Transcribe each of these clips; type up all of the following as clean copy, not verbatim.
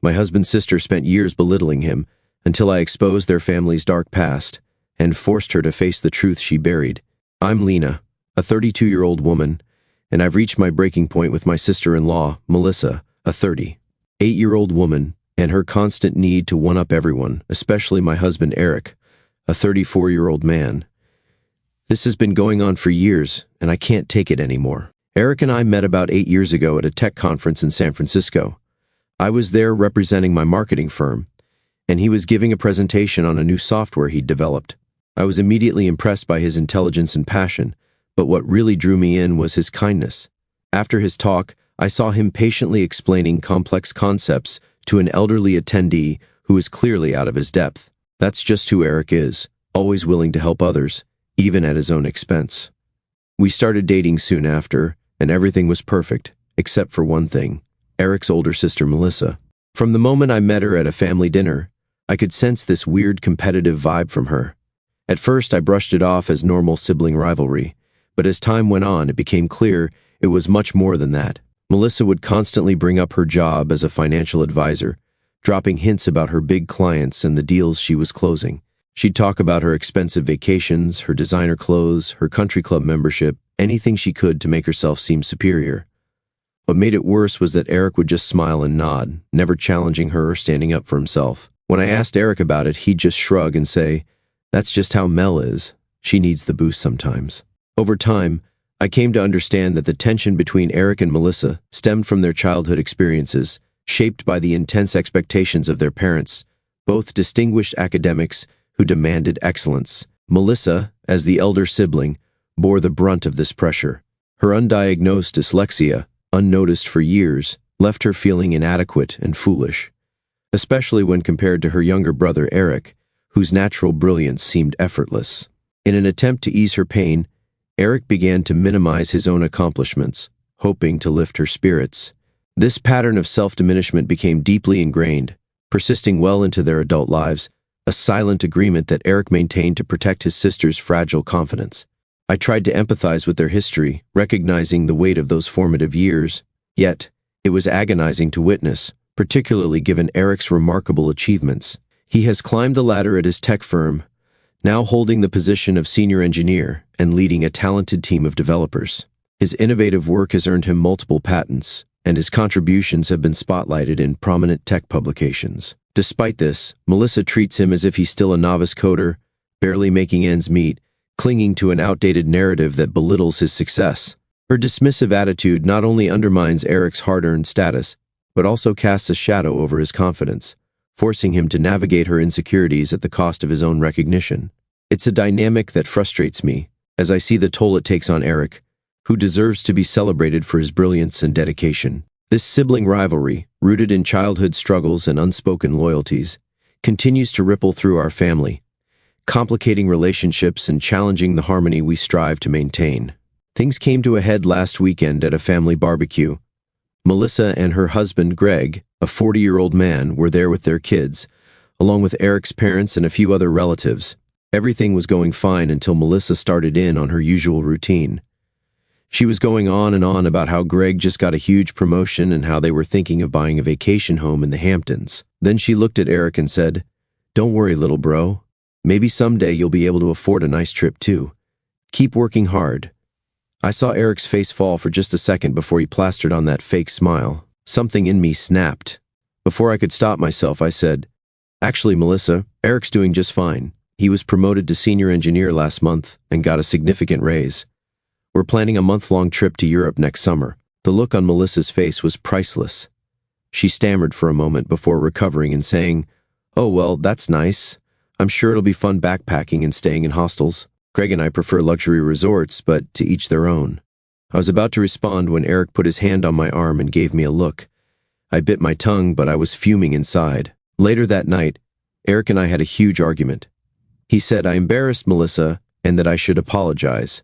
My husband's sister spent years belittling him until I exposed their family's dark past and forced her to face the truth she buried. I'm Lena, a 32-year-old woman, and I've reached my breaking point with my sister-in-law, Melissa, a 38-year-old woman, and her constant need to one-up everyone, especially my husband Eric, a 34-year-old man. This has been going on for years, and I can't take it anymore. Eric and I met about 8 years ago at a tech conference in San Francisco. I was there representing my marketing firm, and he was giving a presentation on a new software he'd developed. I was immediately impressed by his intelligence and passion, but what really drew me in was his kindness. After his talk, I saw him patiently explaining complex concepts to an elderly attendee who was clearly out of his depth. That's just who Eric is, always willing to help others, even at his own expense. We started dating soon after, and everything was perfect, except for one thing: Eric's older sister Melissa. From the moment I met her at a family dinner, I could sense this weird competitive vibe from her. At first, I brushed it off as normal sibling rivalry, but as time went on, it became clear it was much more than that. Melissa would constantly bring up her job as a financial advisor, dropping hints about her big clients and the deals she was closing. She'd talk about her expensive vacations, her designer clothes, her country club membership, anything she could to make herself seem superior. What made it worse was that Eric would just smile and nod, never challenging her or standing up for himself. When I asked Eric about it, he'd just shrug and say, "That's just how Mel is. She needs the boost sometimes." Over time, I came to understand that the tension between Eric and Melissa stemmed from their childhood experiences, shaped by the intense expectations of their parents, both distinguished academics who demanded excellence. Melissa, as the elder sibling, bore the brunt of this pressure. Her undiagnosed dyslexia, unnoticed for years, left her feeling inadequate and foolish, especially when compared to her younger brother Eric, whose natural brilliance seemed effortless. In an attempt to ease her pain, Eric began to minimize his own accomplishments, hoping to lift her spirits. This pattern of self-diminishment became deeply ingrained, persisting well into their adult lives, a silent agreement that Eric maintained to protect his sister's fragile confidence. I tried to empathize with their history, recognizing the weight of those formative years, yet it was agonizing to witness, particularly given Eric's remarkable achievements. He has climbed the ladder at his tech firm, now holding the position of senior engineer and leading a talented team of developers. His innovative work has earned him multiple patents, and his contributions have been spotlighted in prominent tech publications. Despite this, Melissa treats him as if he's still a novice coder, barely making ends meet, clinging to an outdated narrative that belittles his success. Her dismissive attitude not only undermines Eric's hard-earned status, but also casts a shadow over his confidence, forcing him to navigate her insecurities at the cost of his own recognition. It's a dynamic that frustrates me, as I see the toll it takes on Eric, who deserves to be celebrated for his brilliance and dedication. This sibling rivalry, rooted in childhood struggles and unspoken loyalties, continues to ripple through our family, complicating relationships and challenging the harmony we strive to maintain. Things came to a head last weekend at a family barbecue. Melissa and her husband, Greg, a 40-year-old man, were there with their kids, along with Eric's parents and a few other relatives. Everything was going fine until Melissa started in on her usual routine. She was going on and on about how Greg just got a huge promotion and how they were thinking of buying a vacation home in the Hamptons. Then she looked at Eric and said, "Don't worry, little bro. Maybe someday you'll be able to afford a nice trip too. Keep working hard." I saw Eric's face fall for just a second before he plastered on that fake smile. Something in me snapped. Before I could stop myself, I said, "Actually, Melissa, Eric's doing just fine. He was promoted to senior engineer last month and got a significant raise. We're planning a month-long trip to Europe next summer." The look on Melissa's face was priceless. She stammered for a moment before recovering and saying, "Oh, well, that's nice. I'm sure it'll be fun backpacking and staying in hostels. Greg and I prefer luxury resorts, but to each their own." I was about to respond when Eric put his hand on my arm and gave me a look. I bit my tongue, but I was fuming inside. Later that night, Eric and I had a huge argument. He said I embarrassed Melissa and that I should apologize.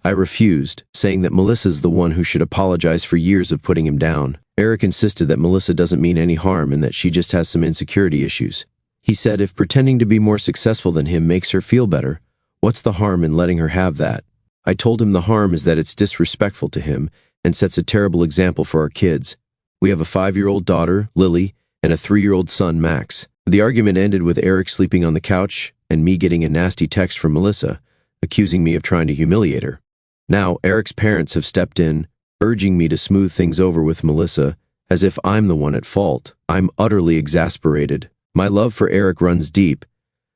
I refused, saying that Melissa's the one who should apologize for years of putting him down. Eric insisted that Melissa doesn't mean any harm and that she just has some insecurity issues. He said if pretending to be more successful than him makes her feel better, what's the harm in letting her have that? I told him the harm is that it's disrespectful to him and sets a terrible example for our kids. We have a 5-year-old daughter, Lily, and a 3-year-old son, Max. The argument ended with Eric sleeping on the couch and me getting a nasty text from Melissa, accusing me of trying to humiliate her. Now, Eric's parents have stepped in, urging me to smooth things over with Melissa, as if I'm the one at fault. I'm utterly exasperated. My love for Eric runs deep,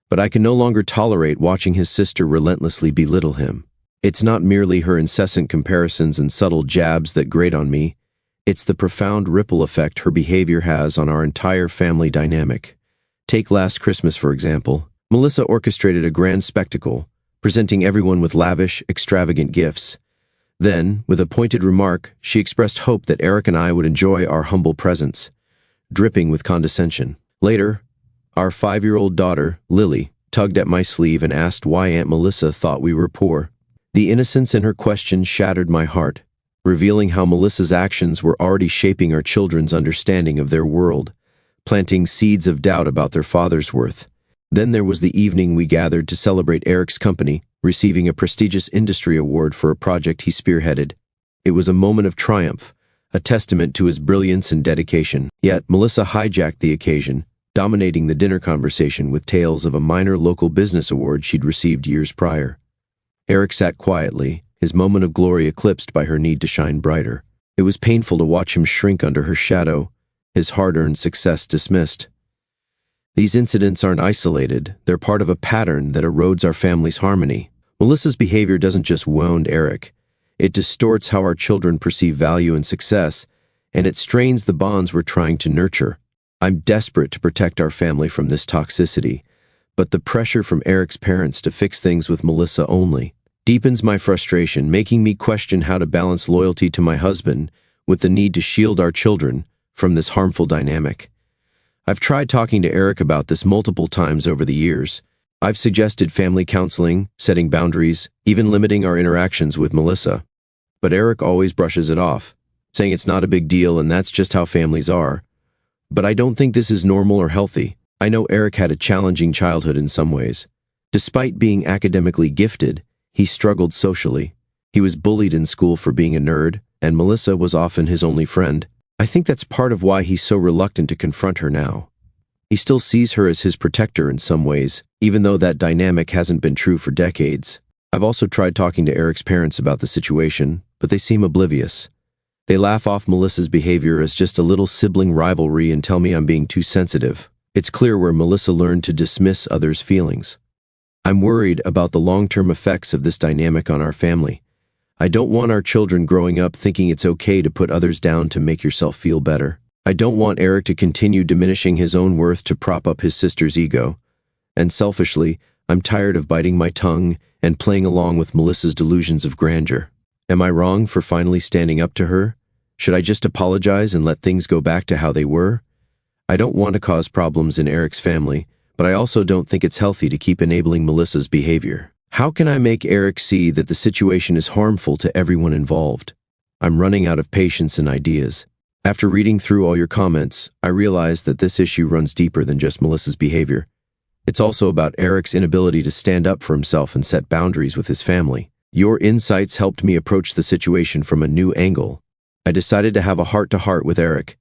but I can no longer tolerate watching his sister relentlessly belittle him. It's not merely her incessant comparisons and subtle jabs that grate on me. It's the profound ripple effect her behavior has on our entire family dynamic. Take last Christmas, for example. Melissa orchestrated a grand spectacle, presenting everyone with lavish, extravagant gifts. Then, with a pointed remark, she expressed hope that Eric and I would enjoy our humble presence, dripping with condescension. Later, our 5-year-old daughter, Lily, tugged at my sleeve and asked why Aunt Melissa thought we were poor. The innocence in her question shattered my heart, revealing how Melissa's actions were already shaping our children's understanding of their world, planting seeds of doubt about their father's worth. Then there was the evening we gathered to celebrate Eric's company, receiving a prestigious industry award for a project he spearheaded. It was a moment of triumph, a testament to his brilliance and dedication. Yet Melissa hijacked the occasion, dominating the dinner conversation with tales of a minor local business award she'd received years prior. Eric sat quietly, his moment of glory eclipsed by her need to shine brighter. It was painful to watch him shrink under her shadow, his hard-earned success dismissed. These incidents aren't isolated, they're part of a pattern that erodes our family's harmony. Melissa's behavior doesn't just wound Eric, it distorts how our children perceive value and success, and it strains the bonds we're trying to nurture. I'm desperate to protect our family from this toxicity, but the pressure from Eric's parents to fix things with Melissa only deepens my frustration, making me question how to balance loyalty to my husband with the need to shield our children from this harmful dynamic. I've tried talking to Eric about this multiple times over the years. I've suggested family counseling, setting boundaries, even limiting our interactions with Melissa. But Eric always brushes it off, saying it's not a big deal and that's just how families are. But I don't think this is normal or healthy. I know Eric had a challenging childhood in some ways. Despite being academically gifted, he struggled socially. He was bullied in school for being a nerd, and Melissa was often his only friend. I think that's part of why he's so reluctant to confront her now. He still sees her as his protector in some ways, even though that dynamic hasn't been true for decades. I've also tried talking to Eric's parents about the situation, but they seem oblivious. They laugh off Melissa's behavior as just a little sibling rivalry and tell me I'm being too sensitive. It's clear where Melissa learned to dismiss others' feelings. I'm worried about the long-term effects of this dynamic on our family. I don't want our children growing up thinking it's okay to put others down to make yourself feel better. I don't want Eric to continue diminishing his own worth to prop up his sister's ego. And selfishly, I'm tired of biting my tongue and playing along with Melissa's delusions of grandeur. Am I wrong for finally standing up to her? Should I just apologize and let things go back to how they were? I don't want to cause problems in Eric's family, but I also don't think it's healthy to keep enabling Melissa's behavior. How can I make Eric see that the situation is harmful to everyone involved? I'm running out of patience and ideas. After reading through all your comments, I realize that this issue runs deeper than just Melissa's behavior. It's also about Eric's inability to stand up for himself and set boundaries with his family. Your insights helped me approach the situation from a new angle. I decided to have a heart-to-heart with Eric.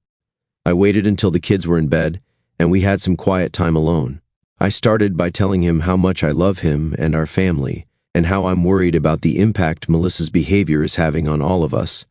I waited until the kids were in bed, and we had some quiet time alone. I started by telling him how much I love him and our family, and how I'm worried about the impact Melissa's behavior is having on all of us.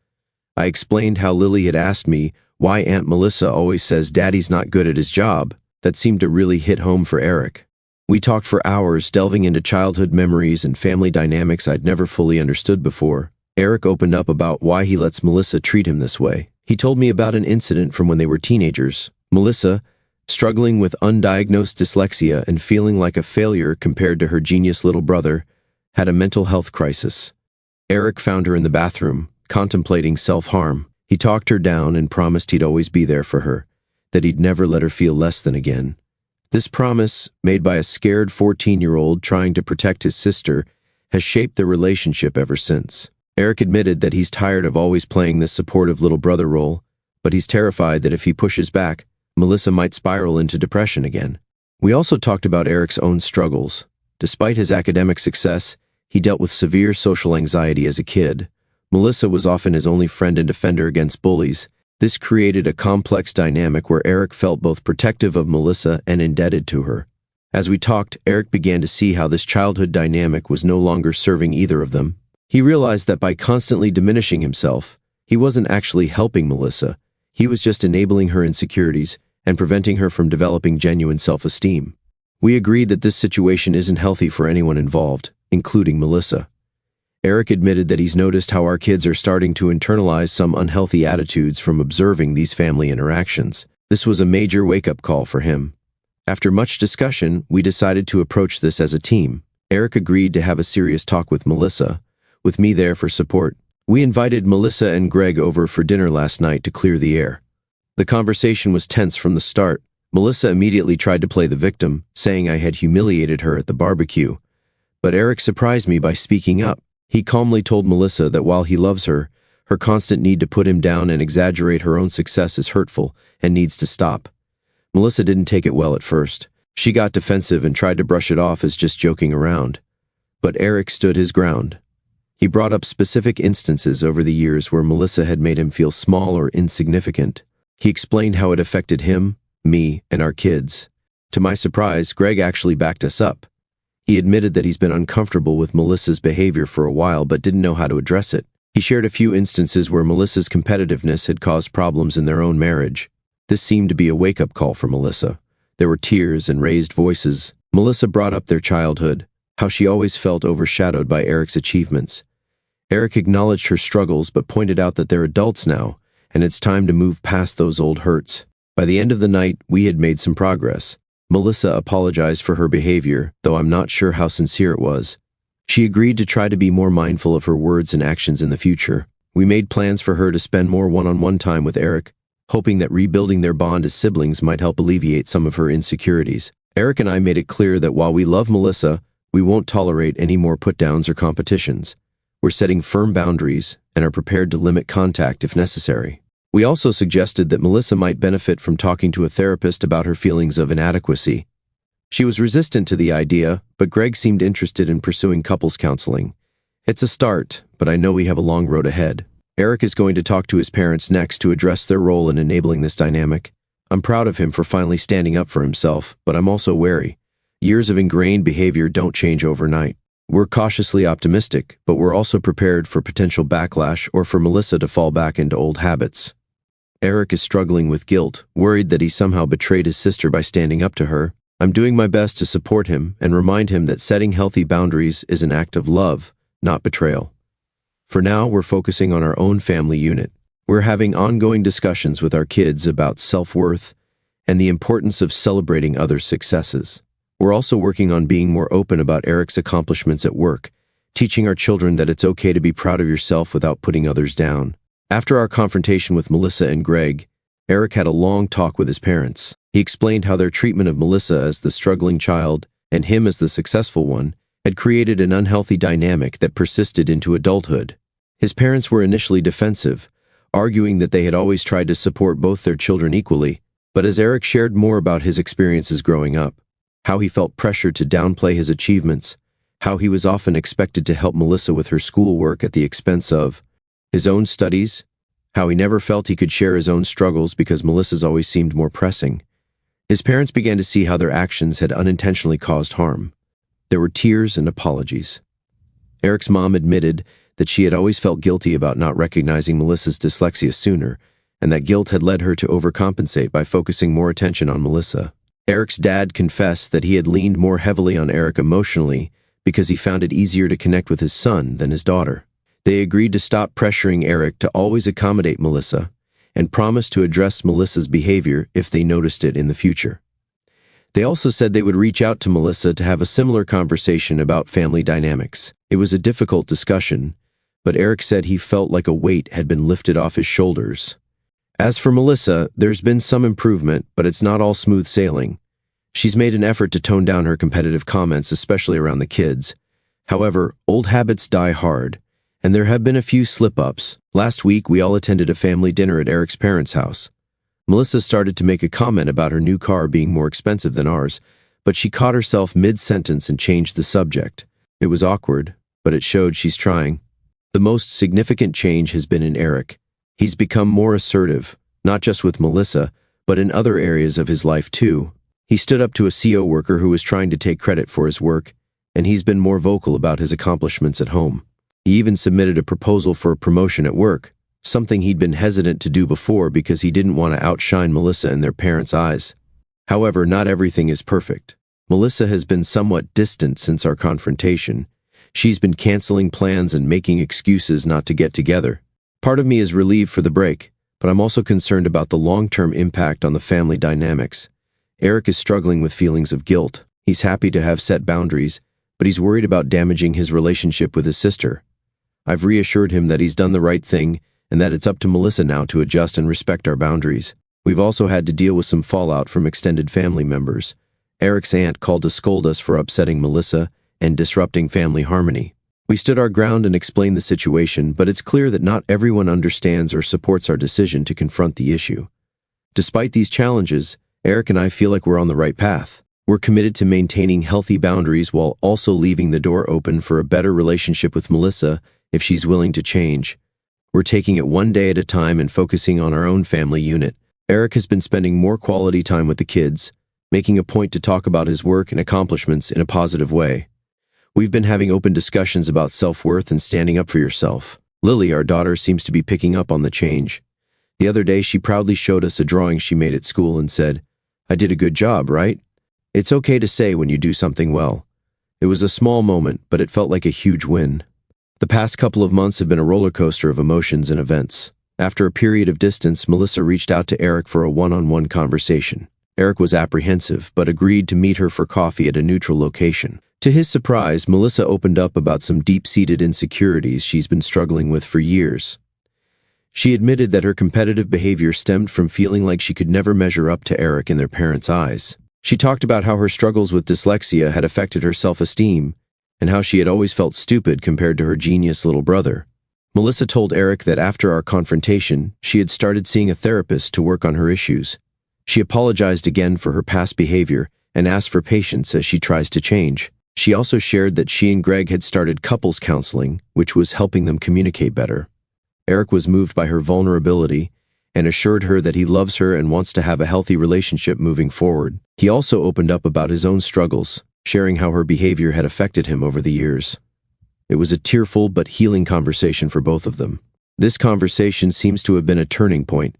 I explained how Lily had asked me why Aunt Melissa always says Daddy's not good at his job. That seemed to really hit home for Eric. We talked for hours, delving into childhood memories and family dynamics I'd never fully understood before. Eric opened up about why he lets Melissa treat him this way. He told me about an incident from when they were teenagers. Melissa, struggling with undiagnosed dyslexia and feeling like a failure compared to her genius little brother, had a mental health crisis. Eric found her in the bathroom, contemplating self-harm. He talked her down and promised he'd always be there for her, that he'd never let her feel less than again. This promise, made by a scared 14-year-old trying to protect his sister, has shaped their relationship ever since. Eric admitted that he's tired of always playing this supportive little brother role, but he's terrified that if he pushes back, Melissa might spiral into depression again. We also talked about Eric's own struggles. Despite his academic success, he dealt with severe social anxiety as a kid. Melissa was often his only friend and defender against bullies, This created a complex dynamic where Eric felt both protective of Melissa and indebted to her. As we talked, Eric began to see how this childhood dynamic was no longer serving either of them. He realized that by constantly diminishing himself, he wasn't actually helping Melissa. He was just enabling her insecurities and preventing her from developing genuine self-esteem. We agreed that this situation isn't healthy for anyone involved, including Melissa. Eric admitted that he's noticed how our kids are starting to internalize some unhealthy attitudes from observing these family interactions. This was a major wake-up call for him. After much discussion, we decided to approach this as a team. Eric agreed to have a serious talk with Melissa, with me there for support. We invited Melissa and Greg over for dinner last night to clear the air. The conversation was tense from the start. Melissa immediately tried to play the victim, saying I had humiliated her at the barbecue. But Eric surprised me by speaking up. He calmly told Melissa that while he loves her, her constant need to put him down and exaggerate her own success is hurtful and needs to stop. Melissa didn't take it well at first. She got defensive and tried to brush it off as just joking around. But Eric stood his ground. He brought up specific instances over the years where Melissa had made him feel small or insignificant. He explained how it affected him, me, and our kids. To my surprise, Greg actually backed us up. He admitted that he's been uncomfortable with Melissa's behavior for a while but didn't know how to address it. He shared a few instances where Melissa's competitiveness had caused problems in their own marriage. This seemed to be a wake-up call for Melissa. There were tears and raised voices. Melissa brought up their childhood, how she always felt overshadowed by Eric's achievements. Eric acknowledged her struggles but pointed out that they're adults now, and it's time to move past those old hurts. By the end of the night, we had made some progress. Melissa apologized for her behavior, though I'm not sure how sincere it was. She agreed to try to be more mindful of her words and actions in the future. We made plans for her to spend more one-on-one time with Eric, hoping that rebuilding their bond as siblings might help alleviate some of her insecurities. Eric and I made it clear that while we love Melissa, we won't tolerate any more put-downs or competitions. We're setting firm boundaries and are prepared to limit contact if necessary. We also suggested that Melissa might benefit from talking to a therapist about her feelings of inadequacy. She was resistant to the idea, but Greg seemed interested in pursuing couples counseling. It's a start, but I know we have a long road ahead. Eric is going to talk to his parents next to address their role in enabling this dynamic. I'm proud of him for finally standing up for himself, but I'm also wary. Years of ingrained behavior don't change overnight. We're cautiously optimistic, but we're also prepared for potential backlash or for Melissa to fall back into old habits. Eric is struggling with guilt, worried that he somehow betrayed his sister by standing up to her. I'm doing my best to support him and remind him that setting healthy boundaries is an act of love, not betrayal. For now, we're focusing on our own family unit. We're having ongoing discussions with our kids about self-worth and the importance of celebrating others' successes. We're also working on being more open about Eric's accomplishments at work, teaching our children that it's okay to be proud of yourself without putting others down. After our confrontation with Melissa and Greg, Eric had a long talk with his parents. He explained how their treatment of Melissa as the struggling child and him as the successful one had created an unhealthy dynamic that persisted into adulthood. His parents were initially defensive, arguing that they had always tried to support both their children equally, but as Eric shared more about his experiences growing up, how he felt pressured to downplay his achievements, how he was often expected to help Melissa with her schoolwork at the expense of his own studies, how he never felt he could share his own struggles because Melissa's always seemed more pressing. His parents began to see how their actions had unintentionally caused harm. There were tears and apologies. Eric's mom admitted that she had always felt guilty about not recognizing Melissa's dyslexia sooner, and that guilt had led her to overcompensate by focusing more attention on Melissa. Eric's dad confessed that he had leaned more heavily on Eric emotionally because he found it easier to connect with his son than his daughter. They agreed to stop pressuring Eric to always accommodate Melissa and promised to address Melissa's behavior if they noticed it in the future. They also said they would reach out to Melissa to have a similar conversation about family dynamics. It was a difficult discussion, but Eric said he felt like a weight had been lifted off his shoulders. As for Melissa, there's been some improvement, but it's not all smooth sailing. She's made an effort to tone down her competitive comments, especially around the kids. However, old habits die hard, and there have been a few slip-ups. Last week, we all attended a family dinner at Eric's parents' house. Melissa started to make a comment about her new car being more expensive than ours, but she caught herself mid-sentence and changed the subject. It was awkward, but it showed she's trying. The most significant change has been in Eric. He's become more assertive, not just with Melissa, but in other areas of his life too. He stood up to a CO worker who was trying to take credit for his work, and he's been more vocal about his accomplishments at home. He even submitted a proposal for a promotion at work, something he'd been hesitant to do before because he didn't want to outshine Melissa in their parents' eyes. However, not everything is perfect. Melissa has been somewhat distant since our confrontation. She's been canceling plans and making excuses not to get together. Part of me is relieved for the break, but I'm also concerned about the long-term impact on the family dynamics. Eric is struggling with feelings of guilt. He's happy to have set boundaries, but he's worried about damaging his relationship with his sister. I've reassured him that he's done the right thing and that it's up to Melissa now to adjust and respect our boundaries. We've also had to deal with some fallout from extended family members. Eric's aunt called to scold us for upsetting Melissa and disrupting family harmony. We stood our ground and explained the situation, but it's clear that not everyone understands or supports our decision to confront the issue. Despite these challenges, Eric and I feel like we're on the right path. We're committed to maintaining healthy boundaries while also leaving the door open for a better relationship with Melissa if she's willing to change. We're taking it one day at a time and focusing on our own family unit. Eric has been spending more quality time with the kids, making a point to talk about his work and accomplishments in a positive way. We've been having open discussions about self-worth and standing up for yourself. Lily, our daughter, seems to be picking up on the change. The other day, she proudly showed us a drawing she made at school and said, "I did a good job, right?" It's okay to say when you do something well. It was a small moment, but it felt like a huge win. The past couple of months have been a roller coaster of emotions and events. After a period of distance, Melissa reached out to Eric for a one-on-one conversation. Eric was apprehensive, but agreed to meet her for coffee at a neutral location. To his surprise, Melissa opened up about some deep-seated insecurities she's been struggling with for years. She admitted that her competitive behavior stemmed from feeling like she could never measure up to Eric in their parents' eyes. She talked about how her struggles with dyslexia had affected her self-esteem, and how she had always felt stupid compared to her genius little brother. Melissa told Eric that after our confrontation, she had started seeing a therapist to work on her issues. She apologized again for her past behavior and asked for patience as she tries to change. She also shared that she and Greg had started couples counseling, which was helping them communicate better. Eric was moved by her vulnerability and assured her that he loves her and wants to have a healthy relationship moving forward. He also opened up about his own struggles, sharing how her behavior had affected him over the years. It was a tearful but healing conversation for both of them. This conversation seems to have been a turning point.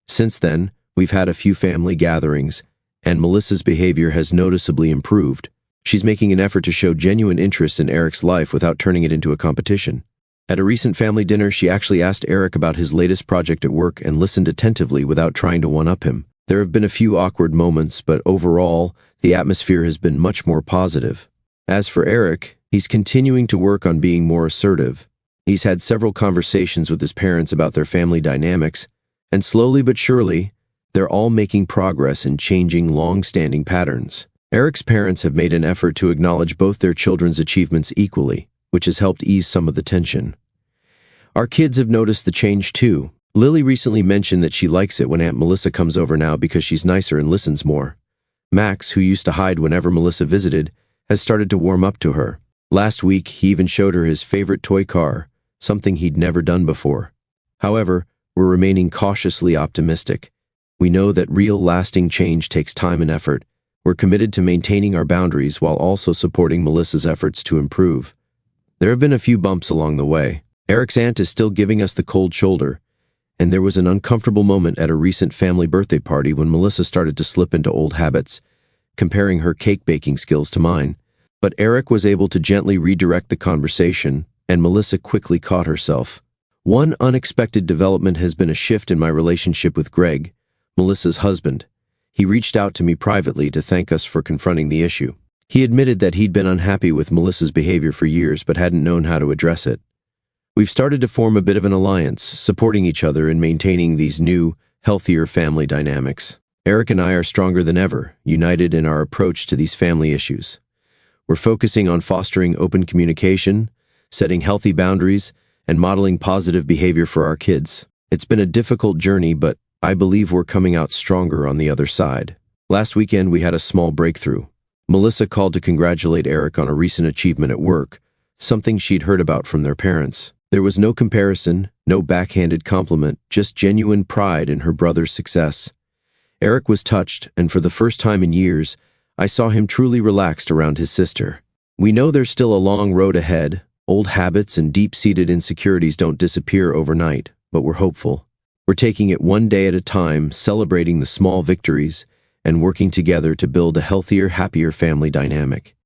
Since then, we've had a few family gatherings, and Melissa's behavior has noticeably improved. She's making an effort to show genuine interest in Eric's life without turning it into a competition. At a recent family dinner, she actually asked Eric about his latest project at work and listened attentively without trying to one-up him. There have been a few awkward moments, but overall, the atmosphere has been much more positive. As for Eric, he's continuing to work on being more assertive. He's had several conversations with his parents about their family dynamics, and slowly but surely, they're all making progress in changing long-standing patterns. Eric's parents have made an effort to acknowledge both their children's achievements equally, which has helped ease some of the tension. Our kids have noticed the change too. Lily recently mentioned that she likes it when Aunt Melissa comes over now because she's nicer and listens more. Max, who used to hide whenever Melissa visited, has started to warm up to her. Last week, he even showed her his favorite toy car, something he'd never done before. However, we're remaining cautiously optimistic. We know that real lasting change takes time and effort. We're committed to maintaining our boundaries while also supporting Melissa's efforts to improve. There have been a few bumps along the way. Eric's aunt is still giving us the cold shoulder, and there was an uncomfortable moment at a recent family birthday party when Melissa started to slip into old habits, comparing her cake baking skills to mine. But Eric was able to gently redirect the conversation, and Melissa quickly caught herself. One unexpected development has been a shift in my relationship with Greg, Melissa's husband. He reached out to me privately to thank us for confronting the issue. He admitted that he'd been unhappy with Melissa's behavior for years but hadn't known how to address it. We've started to form a bit of an alliance, supporting each other in maintaining these new, healthier family dynamics. Eric and I are stronger than ever, united in our approach to these family issues. We're focusing on fostering open communication, setting healthy boundaries, and modeling positive behavior for our kids. It's been a difficult journey, but I believe we're coming out stronger on the other side. Last weekend, we had a small breakthrough. Melissa called to congratulate Eric on a recent achievement at work, something she'd heard about from their parents. There was no comparison, no backhanded compliment, just genuine pride in her brother's success. Eric was touched, and for the first time in years, I saw him truly relaxed around his sister. We know there's still a long road ahead. Old habits and deep-seated insecurities don't disappear overnight, but we're hopeful. We're taking it one day at a time, celebrating the small victories, and working together to build a healthier, happier family dynamic.